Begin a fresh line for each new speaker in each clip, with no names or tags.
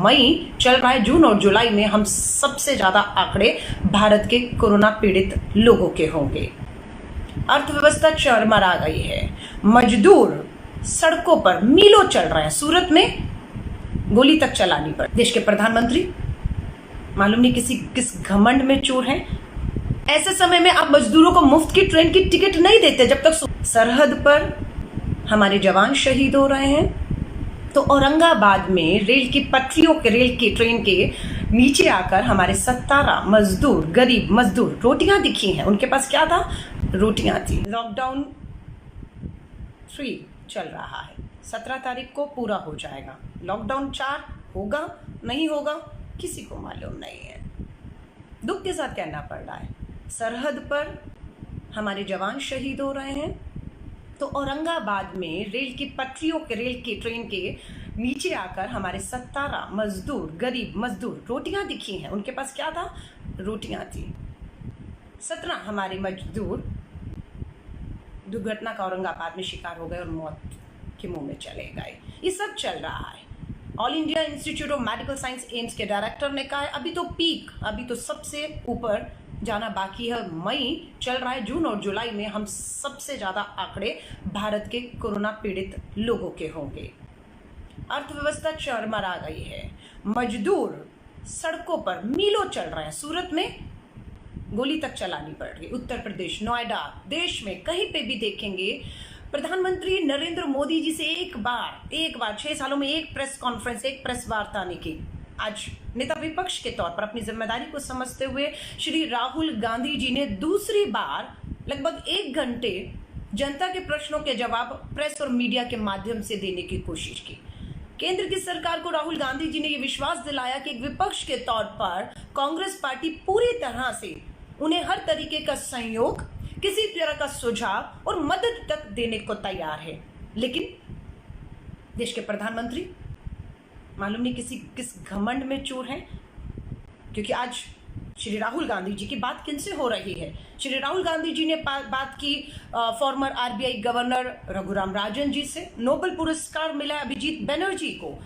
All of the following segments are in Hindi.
मई चल रहा है, जून और जुलाई में हम सबसे ज्यादा आंकड़े भारत के कोरोना पीड़ित लोगों के होंगे। अर्थव्यवस्था चरमरा गई है, मजदूर सड़कों पर मीलों चल रहे हैं, सूरत में गोली तक चलानी पड़ी। देश के प्रधानमंत्री मालूम नहीं किस घमंड में चूर हैं। ऐसे समय में आप मजदूरों को मुफ्त की ट्रेन की टिकट नहीं देते जब तक सरहद पर हमारे जवान शहीद हो रहे हैं। तो औरंगाबाद में रेल की ट्रेन के नीचे आकर हमारे 17 मजदूर, गरीब मजदूर रोटियां दिखी हैं। उनके पास क्या था? रोटियां थी। लॉकडाउन 3 चल रहा है, 17 तारीख को पूरा हो जाएगा। लॉकडाउन 4 होगा नहीं होगा किसी को मालूम नहीं है। दुख के साथ कहना पड़ रहा है, सरहद पर हमारे जवान शहीद हो रहे हैं। तो औरंगाबाद में रेल की ट्रेन के नीचे आकर हमारे 17 मजदूर, गरीब मजदूर रोटियां दिखी हैं। उनके पास क्या था? रोटियां थी। 17 हमारे मजदूर दुर्घटना का औरंगाबाद में शिकार हो गए और मौत के मुंह में चले गए। ये सब चल रहा है। All India institute of medical science AIIMS के डायरेक्टर ने कहा है अभी तो सबसे ऊपर जाना बाकी है। मई चल रहा है, जून और जुलाई में हम सबसे ज्यादा आंकड़े भारत के कोरोना पीड़ित लोगों के होंगे। अर्थव्यवस्था चरमरा गई है, मजदूर सड़कों पर मीलों चल रहे हैं, सूरत में गोली तक चलानी पड़ रही। उत्तर प्रदेश, नोएडा, देश में कहीं पे भी देखेंगे प्रधानमंत्री नरेंद्र मोदी जी से एक बार 6 सालों में एक प्रेस कॉन्फ्रेंस, एक प्रेस वार्ता नहीं की। आज नेता विपक्ष के तौर पर अपनी जिम्मेदारी को समझते हुए श्री राहुल गांधी जी ने दूसरी बार लगभग 1 घंटे जनता के प्रश्नों के जवाब प्रेस और मीडिया के माध्यम से देने की कोशिश की। केंद्र की सरकार को राहुल गांधी जी ने यह विश्वास दिलाया कि एक विपक्ष के तौर पर कांग्रेस पार्टी पूरी तरह से उन्हें हर तरीके का सहयोग, किसी तरह का सुझाव और मदद तक देने को तैयार है। लेकिन देश के प्रधानमंत्री मालूम नहीं किस घमंड में चूर हैं, क्योंकि आज श्री राहुल गांधी जी की बात किनसे हो रही है? श्री राहुल गांधी जी ने बात की farmer RBI governor Raghuram Rajan ji से। नोबेल पुरस्कार मिला अभिजीत बनर्जी को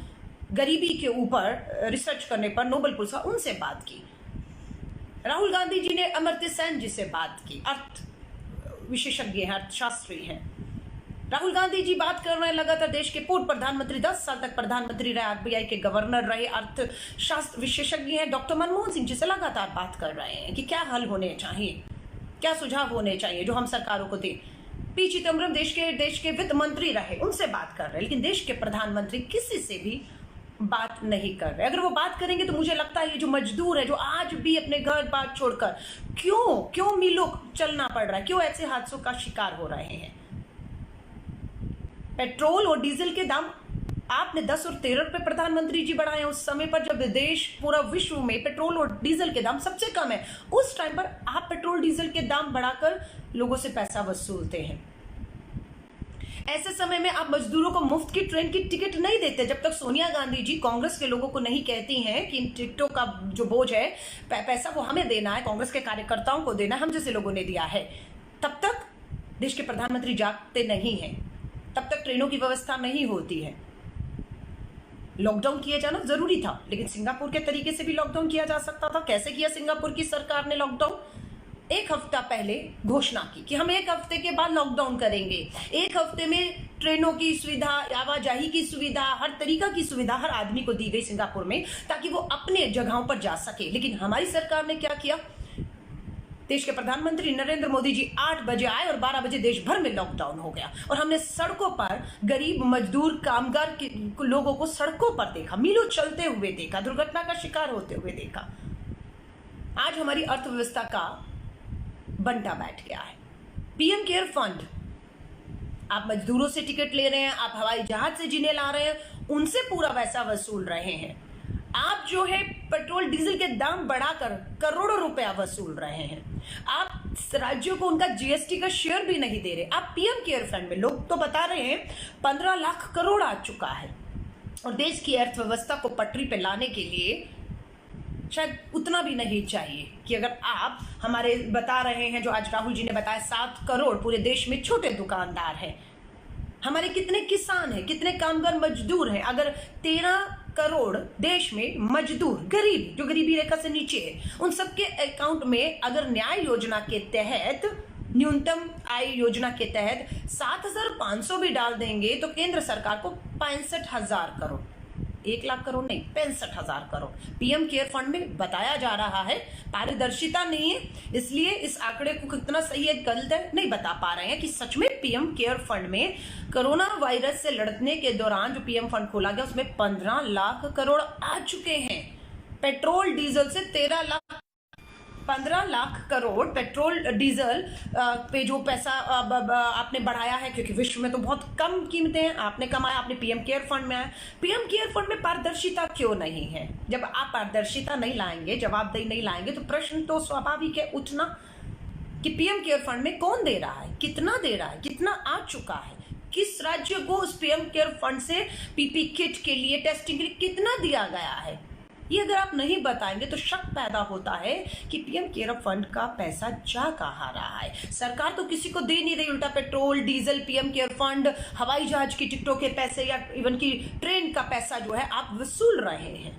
गरीबी के ऊपर रिसर्च करने पर नोबेल पुरस्कार, उनसे बात की। राहुल गांधी जी ने अमर्त्य सेन जी से बात की, अर्थ विशेषज्ञ हैं, अर्थशास्त्री हैं। राहुल गांधी जी बात कर रहे हैं लगातार देश के पूर्व प्रधानमंत्री, 10 साल तक प्रधानमंत्री रहे, आरबीआई के गवर्नर रहे, अर्थशास्त्र विशेषज्ञ हैं डॉक्टर मनमोहन सिंह जी से लगातार बात कर रहे हैं कि क्या हल होने चाहिए, क्या सुझाव होने चाहिए जो हम सरकारों को दें। पी चिदम्बरम देश के वित्त मंत्री रहे, उनसे बात कर रहे हैं। लेकिन देश के प्रधानमंत्री किसी से भी बात नहीं कर रहे। अगर वो बात करेंगे तो मुझे लगता है ये जो मजदूर है, जो आज भी अपने घर बार छोड़कर क्यों मीलों चलना पड़ रहा है, क्यों ऐसे हादसों का शिकार हो रहे हैं। पेट्रोल और डीजल के दाम आपने 10 और 13 रुपए प्रधानमंत्री जी बढ़ाए उस समय पर जब देश पूरा विश्व में पेट्रोल और डीजल के दाम सबसे कम है। उस टाइम पर आप पेट्रोल डीजल के दाम बढ़ाकर लोगों से पैसा वसूलते हैं। ऐसे समय में आप मजदूरों को मुफ्त की ट्रेन की टिकट नहीं देते जब तक सोनिया गांधी जी कांग्रेस के लोगों को नहीं कहती हैं कि इन टिकटों का जो बोझ है, पैसा वो हमें देना है, कांग्रेस के कार्यकर्ताओं को देना है, हम जैसे लोगों ने दिया है। तब तक देश के प्रधानमंत्री जागते नहीं हैं, तब तक ट्रेनों की व्यवस्था नहीं होती है। लॉकडाउन किया जाना जरूरी था, लेकिन सिंगापुर के तरीके से भी लॉकडाउन किया जा सकता था। कैसे किया सिंगापुर की सरकार ने लॉकडाउन? 1 हफ्ता पहले घोषणा की कि हम 1 हफ्ते के बाद लॉकडाउन करेंगे। 1 हफ्ते में ट्रेनों की सुविधा, आवाजाही की सुविधा, हर तरीका की सुविधा हर आदमी को दी गई सिंगापुर में, ताकि वो अपने जगहों पर जा सके। लेकिन हमारी सरकार ने क्या किया? देश के प्रधानमंत्री नरेंद्र मोदी जी 8 बजे आए और 12 बजे देश भर में लॉकडाउन हो गया और हमने सड़कों पर गरीब मजदूर कामगार लोगों को सड़कों पर देखा, मीलों चलते हुए देखा, दुर्घटना का शिकार होते हुए देखा। आज हमारी अर्थव्यवस्था का बंटा बैठ गया है। पीएम केयर फंड, आप मजदूरों से टिकट ले रहे हैं, आप हवाई जहाज से जिन्हें ला रहे हैं, उनसे पूरा पैसा वसूल रहे हैं। आप जो है पेट्रोल डीजल के दाम बढ़ाकर करोड़ों रुपया वसूल रहे हैं। आप राज्यों को उनका जीएसटी का शेयर भी नहीं दे रहे। आप पीएम केयर फंड में, लोग तो बता रहे हैं 15 लाख करोड़ आ चुका है और देश की अर्थव्यवस्था को पटरी पे लाने के लिए शायद उतना भी नहीं चाहिए कि अगर आप हमारे बता रहे हैं, जो आज राहुल जी ने बताया 7 करोड़ पूरे देश में छोटे दुकानदार हैं, हमारे कितने किसान हैं, कितने कामगार मजदूर हैं। अगर 13 करोड़ देश में मजदूर, गरीब, जो गरीबी रेखा से नीचे है, उन सबके अकाउंट में अगर न्याय योजना के तहत, न्यूनतम आय योजना के तहत 7,500 भी डाल देंगे तो केंद्र सरकार को 65,000 करोड़, 1 लाख करोड़ नहीं, 65,000 करोड़ पीएम केयर फंड में बताया जा रहा है। पारदर्शिता नहीं है, इसलिए इस आंकड़े को कितना सही है गलत है नहीं बता पा रहे हैं कि सच में पीएम केयर फंड में कोरोना वायरस से लड़ने के दौरान जो पीएम फंड खोला गया उसमें 15 लाख करोड़ आ चुके हैं। पेट्रोल डीजल से 15 लाख करोड़ पेट्रोल डीजल पे जो पैसा आपने बढ़ाया है, क्योंकि विश्व में तो बहुत कम कीमतें हैं, आपने कमाया, आपने पीएम केयर फंड में आया। पीएम केयर फंड में पारदर्शिता क्यों नहीं है? जब आप पारदर्शिता नहीं लाएंगे, जवाबदेही नहीं लाएंगे, तो प्रश्न तो स्वाभाविक है उठना कि पीएम केयर फंड में कौन दे रहा है, कितना दे रहा है, कितना आ चुका है, किस राज्य को उस पीएम केयर फंड से पीपी किट के लिए, टेस्टिंग के लिए कितना दिया गया है। ये अगर आप नहीं बताएंगे तो शक पैदा होता है कि पीएम केयर फंड का पैसा जा कहाँ रहा है। सरकार तो किसी को दे नहीं रही, उल्टा petrol diesel, PM care fund, हवाई जहाज की टिकटों के पैसे या इवन की ट्रेन का पैसा जो है आप वसूल रहे हैं,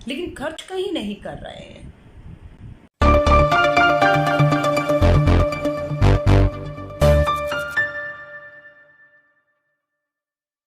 लेकिन खर्च कहीं नहीं कर रहे हैं।